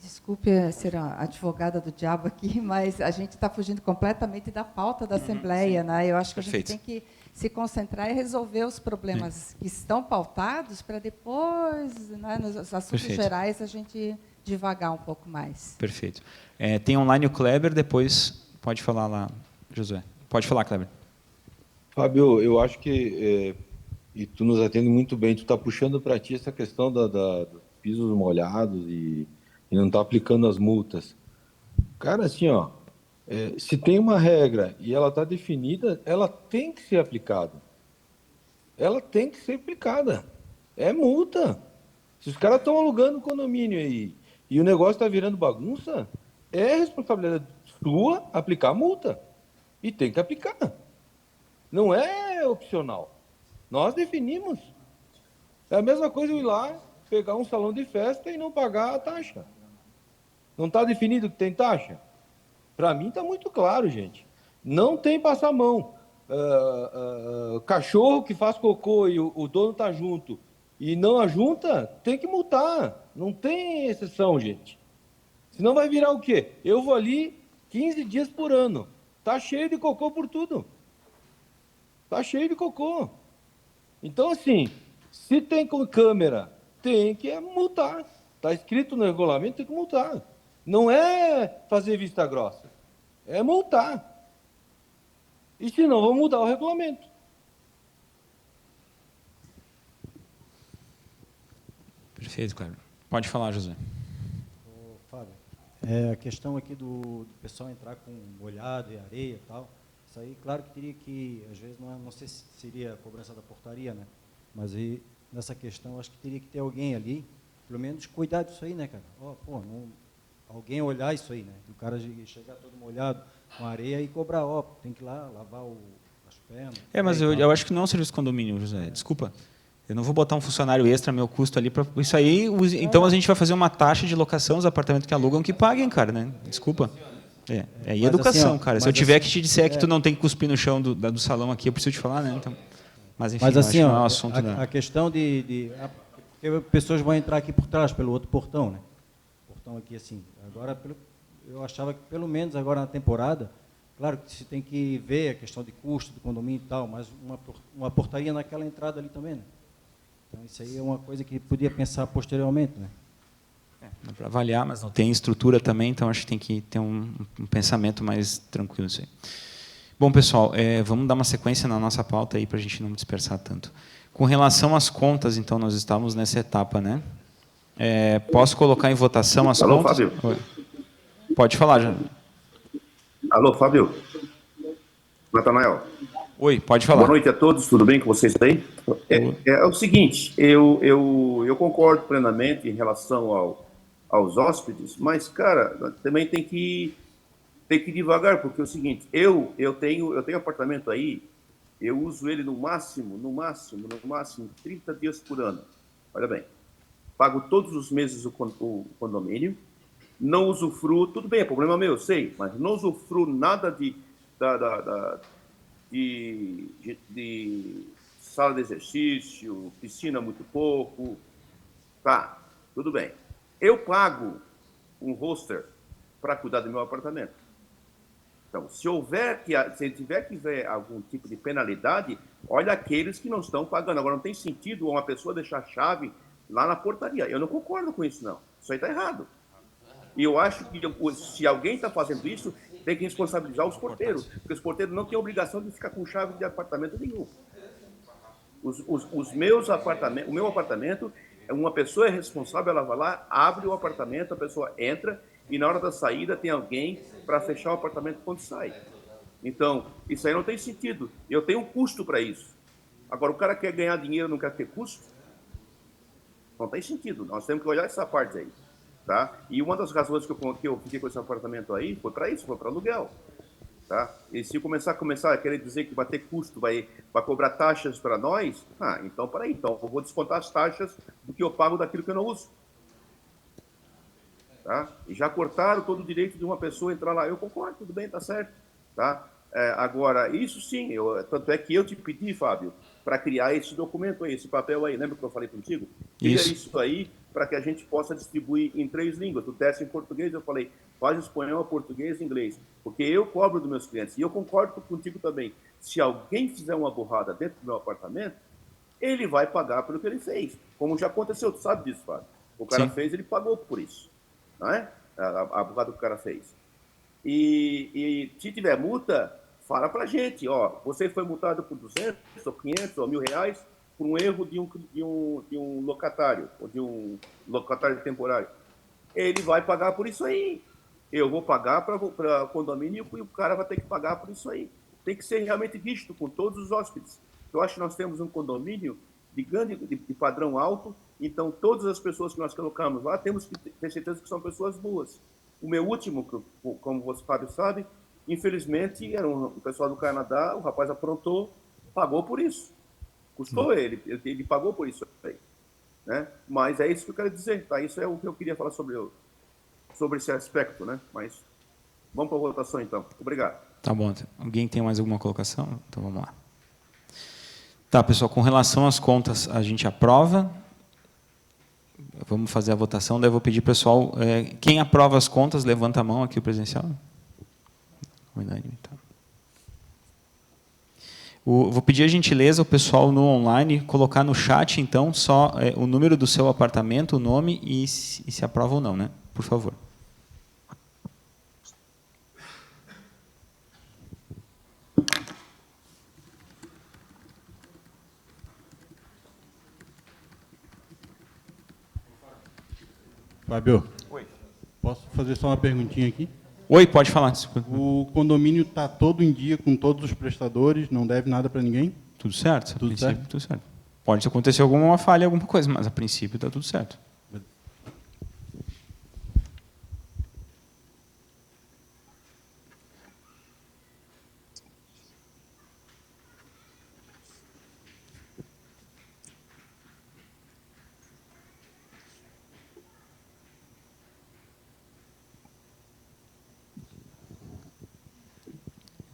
desculpe ser a advogada do diabo aqui, mas a gente está fugindo completamente da pauta da Assembleia, né? Eu acho que Perfeito. a gente tem que se concentrar e resolver os problemas que estão pautados para depois, né, nos assuntos Perfeito. gerais, a gente divagar um pouco mais. Perfeito. Tem online o Kleber, depois pode falar lá, Josué. Pode falar, Kleber. Fábio, eu acho que, e tu nos atende muito bem, tu está puxando para ti essa questão dos pisos molhados e não está aplicando as multas. Cara, assim, ó, se tem uma regra e ela está definida, ela tem que ser aplicada. Ela tem que ser aplicada. É multa. Se os caras estão alugando condomínio aí e o negócio está virando bagunça, é responsabilidade sua aplicar a multa. E tem que aplicar. Não é opcional. Nós definimos. É a mesma coisa eu ir lá, pegar um salão de festa e não pagar a taxa. Não está definido que tem taxa? Para mim está muito claro, gente. Não tem passar mão. Cachorro que faz cocô e o dono está junto e não ajunta, tem que multar. Não tem exceção, gente. Senão vai virar o quê? Eu vou ali 15 dias por ano. Tá cheio de cocô por tudo. Tá cheio de cocô. Então, assim, se tem com câmera, tem que multar. Está escrito no regulamento, tem que multar. Não é fazer vista grossa, é multar. E se não, vamos mudar o regulamento. Perfeito, Kleber. Pode falar, José. Fábio, a questão aqui do pessoal entrar com molhado e areia e tal, isso aí, claro que teria que, às vezes, não sei se seria a cobrança da portaria, né? Mas aí, nessa questão, acho que teria que ter alguém ali, pelo menos, cuidar disso aí, né, cara? Alguém olhar isso aí, né? O cara chegar todo molhado com areia e cobrar, tem que ir lá lavar as pernas. Mas eu acho que não é um serviço de condomínio, José. Desculpa. Eu não vou botar um funcionário extra, meu custo ali para isso aí. Então a gente vai fazer uma taxa de locação dos apartamentos que alugam que paguem, cara, né? Desculpa. E educação, assim, cara. Se eu tiver que te disser que tu não tem que cuspir no chão do salão aqui, eu preciso te falar, né? Então, mas enfim, assim, acho que não é um assunto a questão porque pessoas vão entrar aqui por trás, pelo outro portão, né? Portão aqui assim. Agora, eu achava que pelo menos agora na temporada, claro que se tem que ver a questão de custo do condomínio e tal, mas uma portaria naquela entrada ali também, né? Então, isso aí é uma coisa que podia pensar posteriormente, né? Dá para avaliar, mas não tem estrutura também, então acho que tem que ter um pensamento mais tranquilo isso aí. Bom, pessoal, vamos dar uma sequência na nossa pauta aí para a gente não dispersar tanto. Com relação às contas, então, nós estamos nessa etapa, né? Posso colocar em votação as Alô, contas? Fábio. Oi. Pode falar, já. Alô, Fábio. Natanael. Oi, pode falar. Boa noite a todos, tudo bem com vocês aí? É o seguinte, eu concordo plenamente em relação aos hóspedes, mas, cara, também tem que ir devagar, porque é o seguinte, eu tenho apartamento aí, eu uso ele no máximo 30 dias por ano. Olha bem, pago todos os meses o condomínio, não usufruo, tudo bem, é problema meu, eu sei, mas não usufruo nada de sala de exercício, piscina muito pouco, tá, tudo bem. Eu pago um hoster para cuidar do meu apartamento. Então, se tiver que ver algum tipo de penalidade, olha aqueles que não estão pagando. Agora, não tem sentido uma pessoa deixar a chave lá na portaria. Eu não concordo com isso, não. Isso aí está errado. E eu acho que se alguém está fazendo isso, tem que responsabilizar os porteiros, porque os porteiros não têm obrigação de ficar com chave de apartamento nenhum. O meu apartamento, uma pessoa é responsável, ela vai lá, abre o apartamento, a pessoa entra e na hora da saída tem alguém para fechar o apartamento quando sai. Então, isso aí não tem sentido. Eu tenho um custo para isso. Agora, o cara quer ganhar dinheiro e não quer ter custo? Não tem sentido. Nós temos que olhar essa parte aí. Tá? E uma das razões que eu fiquei com esse apartamento aí foi para isso, foi para aluguel. Tá? E se começar a querer dizer que vai ter custo, vai cobrar taxas para nós, então peraí, então eu vou descontar as taxas do que eu pago daquilo que eu não uso. Tá? E já cortaram todo o direito de uma pessoa entrar lá. Eu concordo, tudo bem, tá certo. Tá? Agora, isso sim, tanto é que eu te pedi, Fábio, para criar esse documento aí, esse papel aí, lembra que eu falei contigo? Cria isso aí para que a gente possa distribuir em 3 línguas. O teste em português, eu falei, faz espanhol, português e inglês. Porque eu cobro dos meus clientes. E eu concordo contigo também. Se alguém fizer uma burrada dentro do meu apartamento, ele vai pagar pelo que ele fez. Como já aconteceu, tu sabe disso, Fábio. O cara Sim. fez, ele pagou por isso. Não é? A burrada que o cara fez. E se tiver multa, fala pra gente, ó, você foi multado por 200 ou 500 ou R$1.000 por um erro de um locatário, ou de um locatário temporário. Ele vai pagar por isso aí. Eu vou pagar para condomínio e o cara vai ter que pagar por isso aí. Tem que ser realmente visto com todos os hóspedes. Eu acho que nós temos um condomínio de padrão alto, então todas as pessoas que nós colocamos lá, temos que ter certeza que são pessoas boas. O meu último, como você, Fábio, sabe, infelizmente, era um pessoal do Canadá, o rapaz aprontou, pagou por isso. Custou ele pagou por isso aí. Né? Mas é isso que eu quero dizer, tá? Isso é o que eu queria falar sobre esse aspecto, né? Mas vamos para a votação, então. Obrigado. Tá bom. Alguém tem mais alguma colocação? Então vamos lá. Tá, pessoal, com relação às contas, a gente aprova. Vamos fazer a votação, daí eu vou pedir, pessoal, quem aprova as contas, levanta a mão aqui, o presencial. Unânime, tá. Vou pedir a gentileza, o pessoal no online, colocar no chat, então, só o número do seu apartamento, o nome e se aprova ou não, né? Por favor. Fábio, Oi. posso fazer só uma perguntinha aqui? Oi, pode falar. Desculpa. O condomínio está todo em dia com todos os prestadores, não deve nada para ninguém? Tudo certo? Tudo certo? Tudo certo. Pode acontecer alguma falha, alguma coisa, mas a princípio está tudo certo.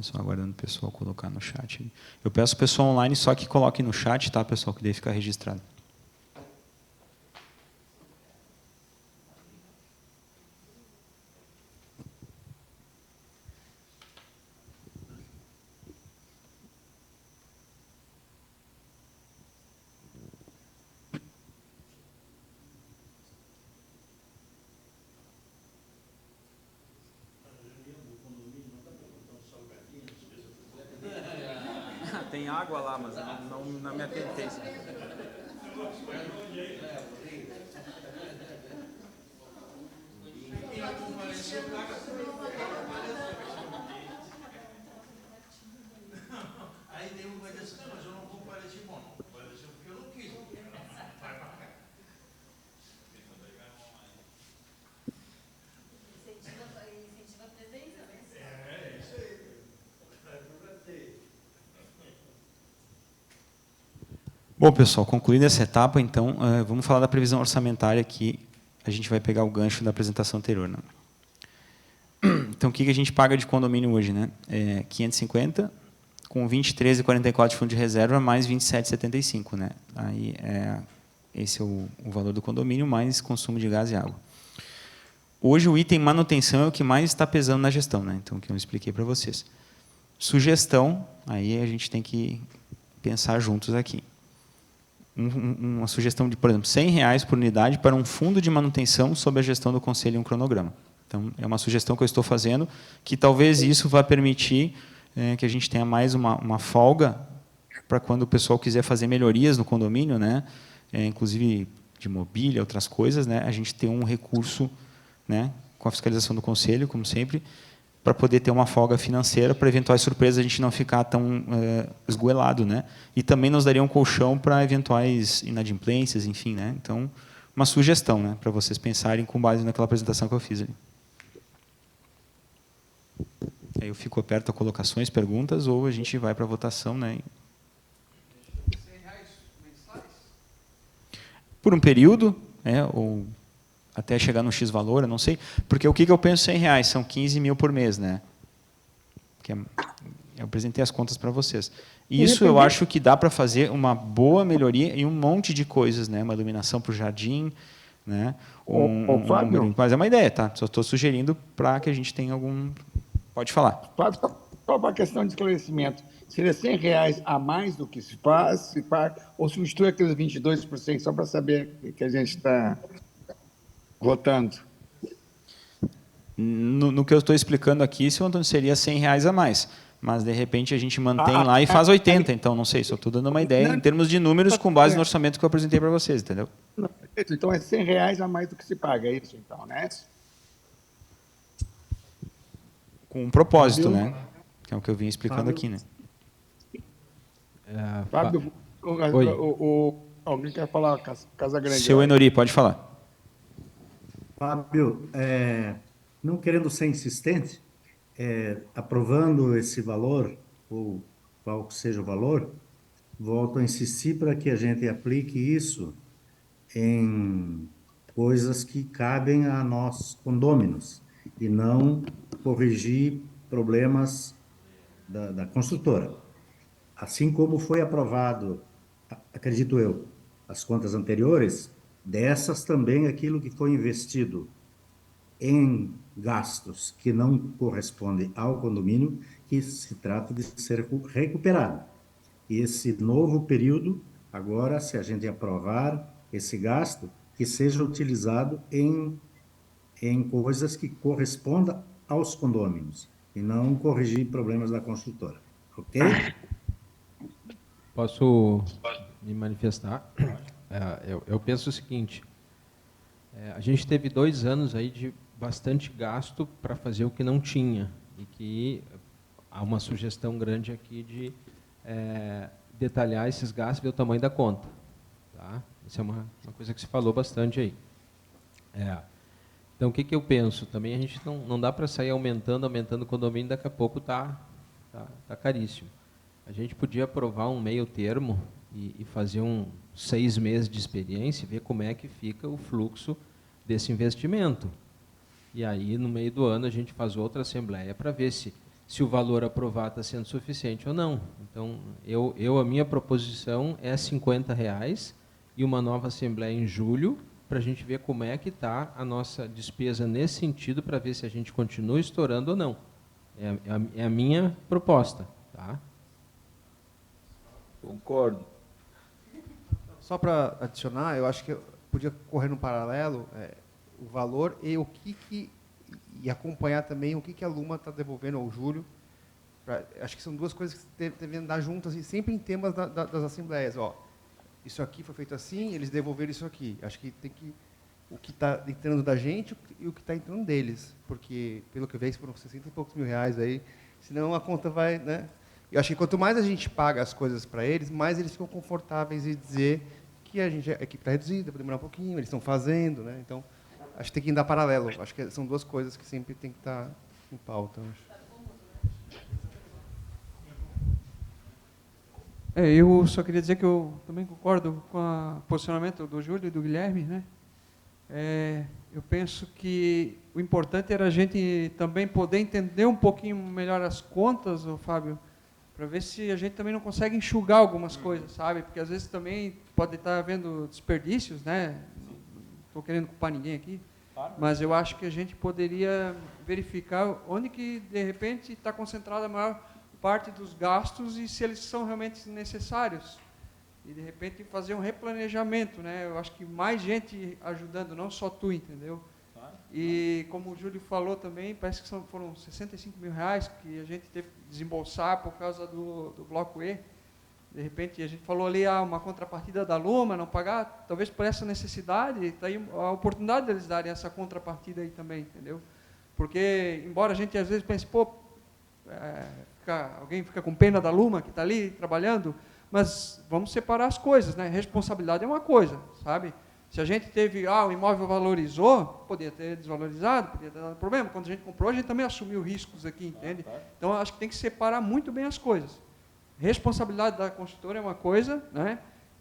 Só aguardando o pessoal colocar no chat. Eu peço ao pessoal online só que coloque no chat, tá, pessoal, que daí fica registrado. Tem água lá, mas não me atentei. Aí tem um que vai dizer, não, mas eu não compareci, bom, não compareceu porque eu não quis. Vai pra cá. Incentiva a presença, né? É isso aí. Bom, pessoal, concluída essa etapa, então, vamos falar da previsão orçamentária, que a gente vai pegar o gancho da apresentação anterior. Né? Então, o que a gente paga de condomínio hoje? Né? 550, com 23,44 de fundo de reserva, mais 27,75. Né? Aí, esse é o valor do condomínio, mais consumo de gás e água. Hoje, o item manutenção é o que mais está pesando na gestão, né? Então, o que eu expliquei para vocês. Sugestão, aí a gente tem que pensar juntos aqui. Uma sugestão de, por exemplo, R$100 por unidade para um fundo de manutenção sob a gestão do conselho e um cronograma. Então, é uma sugestão que eu estou fazendo, que talvez isso vá permitir que a gente tenha mais uma folga para quando o pessoal quiser fazer melhorias no condomínio, né? Inclusive de mobília, outras coisas, né? A gente ter um recurso, né? Com a fiscalização do conselho, como sempre, para poder ter uma folga financeira, para eventuais surpresas a gente não ficar tão esgoelado, né? E também nos daria um colchão para eventuais inadimplências, enfim, né? Então, uma sugestão, né? Para vocês pensarem com base naquela apresentação que eu fiz ali. Aí eu fico aberto a colocações, perguntas, ou a gente vai para a votação, né? Por um período, ou até chegar no X valor, eu não sei. Porque o que eu penso R$100? São 15 mil por mês, né? Que eu apresentei as contas para vocês. Isso eu acho que dá para fazer uma boa melhoria em um monte de coisas, né? Uma iluminação para o jardim, né? Fábio. Mas é uma ideia, tá? Só estou sugerindo para que a gente tenha algum... Pode falar. Fábio, só para a questão de esclarecimento, seria R$ 100 a mais do que se paga, ou substitui aqueles 22%, só para saber que a gente está votando? No que eu estou explicando aqui, seu Antônio, seria R$ 100 a mais. Mas, de repente, a gente mantém lá e faz 80. Então, não sei, só estou dando uma ideia em termos de números com base no orçamento que eu apresentei para vocês, entendeu? Não, perfeito. Então, é R$ 100 a mais do que se paga, é isso, então, né? Com um propósito, né? Que é o que eu vim explicando aqui, né? Fábio, alguém quer falar, Casagrande? Seu Enori, pode falar. Fábio, não querendo ser insistente, aprovando esse valor, ou qual que seja o valor, volto a insistir para que a gente aplique isso em coisas que cabem a nós, condôminos, e não corrigir problemas da construtora. Assim como foi aprovado, acredito eu, as contas anteriores, dessas também aquilo que foi investido em gastos que não correspondem ao condomínio, que se trata de ser recuperado. E esse novo período, agora, se a gente aprovar esse gasto, que seja utilizado em coisas que correspondam aos condôminos, e não corrigir problemas da construtora. Ok? Posso me manifestar? Eu penso o seguinte, a gente teve 2 anos aí de bastante gasto para fazer o que não tinha, e que há uma sugestão grande aqui de detalhar esses gastos e ver o tamanho da conta. Tá? Isso é uma coisa que se falou bastante aí. Então, o que eu penso? Também a gente não dá para sair aumentando o condomínio, daqui a pouco tá caríssimo. A gente podia aprovar um meio termo e fazer 6 meses de experiência e ver como é que fica o fluxo desse investimento. E aí, no meio do ano, a gente faz outra assembleia para ver se o valor aprovado está sendo suficiente ou não. Então, a minha proposição é R$50 e uma nova assembleia em julho, para a gente ver como é que está a nossa despesa nesse sentido, para ver se a gente continua estourando ou não. É a minha proposta. Tá? Concordo. Só para adicionar, eu acho que podia correr no paralelo o valor e e acompanhar também o que a Luma está devolvendo ao Júlio. Acho que são duas coisas que devem andar juntas e sempre em temas das assembleias. Isso aqui foi feito assim, eles devolveram isso aqui. Acho que tem que o que está entrando da gente e o que está entrando deles, porque pelo que eu vejo foram 60 e poucos mil reais aí, senão a conta vai, né? Eu acho que quanto mais a gente paga as coisas para eles, mais eles ficam confortáveis em dizer que a gente a equipe está reduzida, vai demorar um pouquinho, eles estão fazendo, né? Então acho que tem que andar paralelo. Acho que são duas coisas que sempre tem que estar em pauta. Acho. Eu só queria dizer que eu também concordo com o posicionamento do Júlio e do Guilherme, né? Eu penso que o importante era a gente também poder entender um pouquinho melhor as contas, Fábio, para ver se a gente também não consegue enxugar algumas coisas, sabe? Porque às vezes também pode estar havendo desperdícios, né? Não estou querendo culpar ninguém aqui, mas eu acho que a gente poderia verificar onde que, de repente, está concentrada a maior parte dos gastos e se eles são realmente necessários. E, de repente, fazer um replanejamento, né? Eu acho que mais gente ajudando, não só tu, entendeu? Claro. E, como o Júlio falou também, parece que foram 65 mil reais que a gente teve que desembolsar por causa do Bloco E. De repente, a gente falou ali, uma contrapartida da Luma, não pagar, talvez por essa necessidade, está aí a oportunidade deles darem essa contrapartida aí também, entendeu? Porque, embora a gente às vezes pense, alguém fica com pena da Luma, que está ali trabalhando, mas vamos separar as coisas, né? Responsabilidade é uma coisa, sabe? Se a gente teve, o imóvel valorizou, podia ter desvalorizado, podia ter dado problema. Quando a gente comprou, a gente também assumiu riscos aqui, entende? Então, acho que tem que separar muito bem as coisas. Responsabilidade da construtora é uma coisa, né?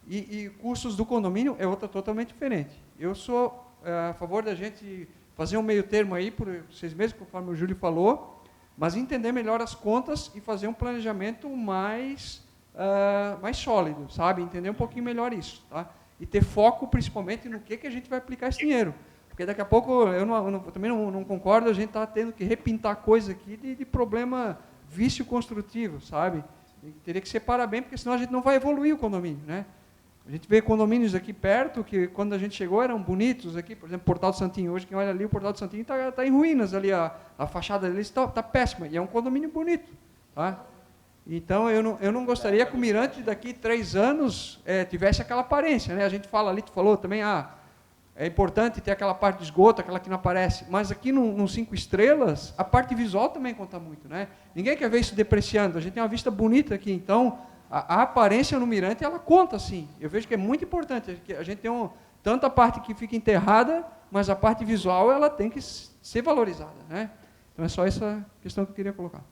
E custos do condomínio é outra totalmente diferente. Eu sou a favor da gente fazer um meio termo aí por 6 meses, conforme o Júlio falou, mas entender melhor as contas e fazer um planejamento mais sólido, sabe? Entender um pouquinho melhor isso, tá? e ter foco principalmente no que a gente vai aplicar esse dinheiro. Porque daqui a pouco, eu também não concordo, a gente está tendo que repintar coisa aqui de problema vício construtivo, sabe? E teria que separar bem, porque senão a gente não vai evoluir o condomínio, né? A gente vê condomínios aqui perto, que quando a gente chegou eram bonitos aqui, por exemplo, Portal do Santinho. Hoje, quem olha ali, o Portal do Santinho está em ruínas ali, a fachada dele está péssima, e é um condomínio bonito, tá? Então, eu não gostaria que o Mirante daqui 3 anos tivesse aquela aparência, né? A gente fala ali, tu falou também, é importante ter aquela parte de esgoto, aquela que não aparece, mas aqui no 5 estrelas, a parte visual também conta muito, né? Ninguém quer ver isso depreciando, a gente tem uma vista bonita aqui, então a aparência no Mirante, ela conta, sim. Eu vejo que é muito importante, que a gente tem tanto a parte que fica enterrada, mas a parte visual, ela tem que ser valorizada, né? Então, é só essa questão que eu queria colocar.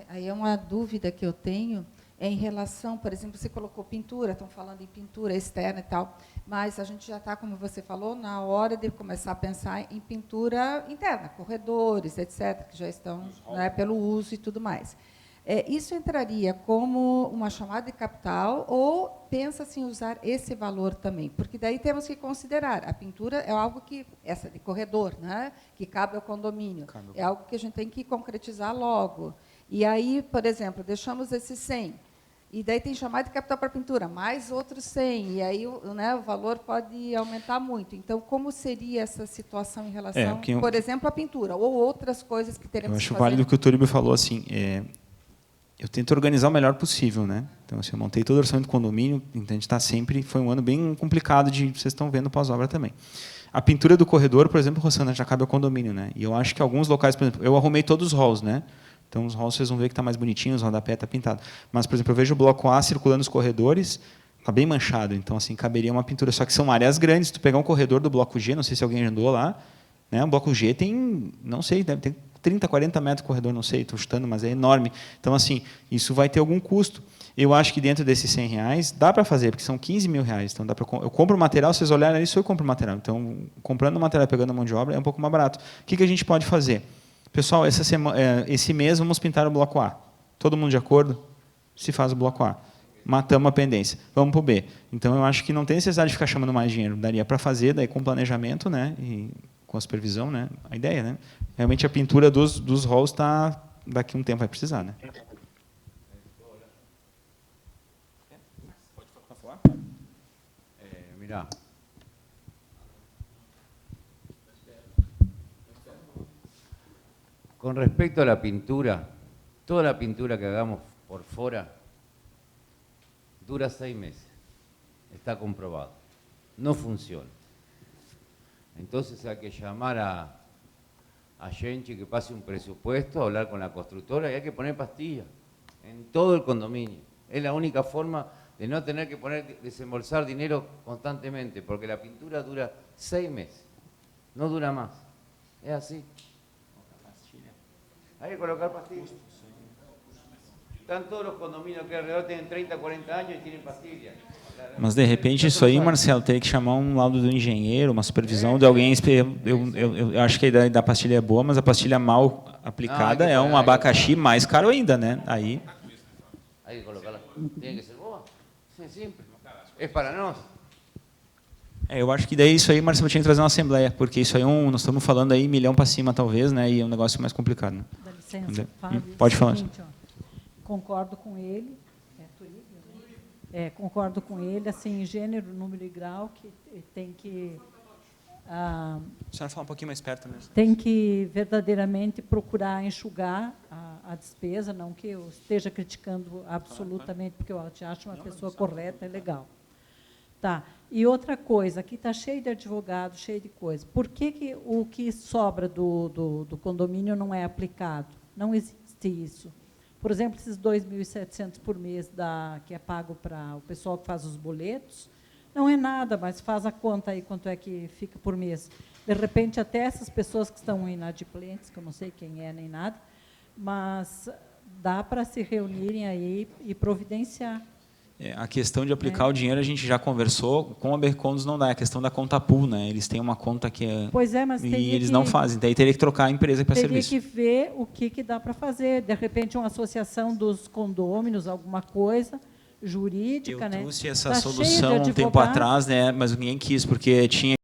Aí é uma dúvida que eu tenho, em relação, por exemplo, você colocou pintura, estão falando em pintura externa e tal, mas a gente já está, como você falou, na hora de começar a pensar em pintura interna, corredores, etc., que já estão, né, pelo uso e tudo mais. Isso entraria como uma chamada de capital ou pensa-se em usar esse valor também? Porque daí temos que considerar, a pintura é algo que, essa de corredor, né, que cabe ao condomínio, é algo que a gente tem que concretizar logo. E aí, por exemplo, deixamos esses 100, e daí tem chamada de capital para pintura, mais outros 100, e aí, né, o valor pode aumentar muito. Então, como seria essa situação em relação, por exemplo, à pintura, ou outras coisas que teremos que fazer? Eu acho válido o que o Turíbio falou, assim, eu tento organizar o melhor possível, né? Então, assim, eu montei todo o orçamento do condomínio, então a gente está sempre, foi um ano bem complicado, vocês estão vendo pós-obra também. A pintura do corredor, por exemplo, Rosana, já cabe ao condomínio, né? E eu acho que alguns locais, por exemplo, eu arrumei todos os halls, né? Então, os halls vocês vão ver que está mais bonitinho, os rodapé está pintado. Mas, por exemplo, eu vejo o bloco A circulando nos corredores, está bem manchado. Então, assim, caberia uma pintura. Só que são áreas grandes. Se tu pegar um corredor do bloco G, não sei se alguém andou lá, né? O bloco G tem, não sei, deve ter 30, 40 metros de corredor, não sei, estou chutando, mas é enorme. Então, assim, isso vai ter algum custo. Eu acho que dentro desses R$100 dá para fazer, porque são R$15 mil. Então, dá para eu compro o material, vocês olharem ali, só eu compro o material. Então, comprando o material e pegando a mão de obra é um pouco mais barato. O que a gente pode fazer? Pessoal, esse mês vamos pintar o bloco A. Todo mundo de acordo? Se faz o bloco A. Matamos a pendência. Vamos para o B. Então, eu acho que não tem necessidade de ficar chamando mais dinheiro. Daria para fazer, daí com planejamento, né, e com a supervisão, né, a ideia, né? Realmente a pintura dos halls está, daqui a um tempo vai precisar, né? Pode falar? Mira. Con respecto a la pintura, toda la pintura que hagamos por fuera dura 6 meses. Está comprobado. No funciona. Entonces hay que llamar a Genchi que pase un presupuesto, hablar con la constructora y hay que poner pastillas en todo el condominio. Es la única forma de no tener que desembolsar dinero constantemente, porque la pintura dura 6 meses. No dura más. Es así. Hay que colocar pastillas. Están todos los condominios que alrededor tienen 30, 40 años y tienen pastillas. Mas, de repente, isso aí, Marcelo, teria que chamar um laudo do engenheiro, uma supervisão de alguém. Eu acho que a ideia da pastilha é boa, mas a pastilha mal aplicada é um abacaxi mais caro ainda, né? Aí Hay que colocarla. Tiene que ser boa. É simples. É para nós. eu acho que daí isso aí, Marcelo, tinha que trazer uma assembleia, porque isso aí nós estamos falando aí 1 milhão para cima, talvez, né? E é um negócio mais complicado. Né? Dá licença, Fábio. Pode falar. Seguinte, concordo com ele. Concordo com ele, assim, gênero, número e grau, que tem que... A senhora fala um pouquinho mais perto mesmo. Tem que verdadeiramente procurar enxugar a despesa, não que eu esteja criticando absolutamente, porque eu te acho uma pessoa correta e legal. Tá. E outra coisa, aqui está cheio de advogado, cheio de coisa. Por que o que sobra do condomínio não é aplicado? Não existe isso. Por exemplo, esses 2.700 por mês que é pago para o pessoal que faz os boletos, não é nada, mas faz a conta aí, quanto é que fica por mês. De repente, até essas pessoas que estão inadimplentes, que eu não sei quem é nem nada, mas dá para se reunirem aí e providenciar. A questão de aplicar o dinheiro, a gente já conversou, com a Bercondos não dá, é a questão da conta pool, né? Eles têm uma conta que é... Pois é, mas e eles não fazem, daí teria que trocar a empresa para serviço. Teria que ver o que dá para fazer, de repente uma associação dos condôminos, alguma coisa, jurídica, né? Eu trouxe essa Tá cheio de solução um tempo advogados. atrás, né? Mas ninguém quis, porque tinha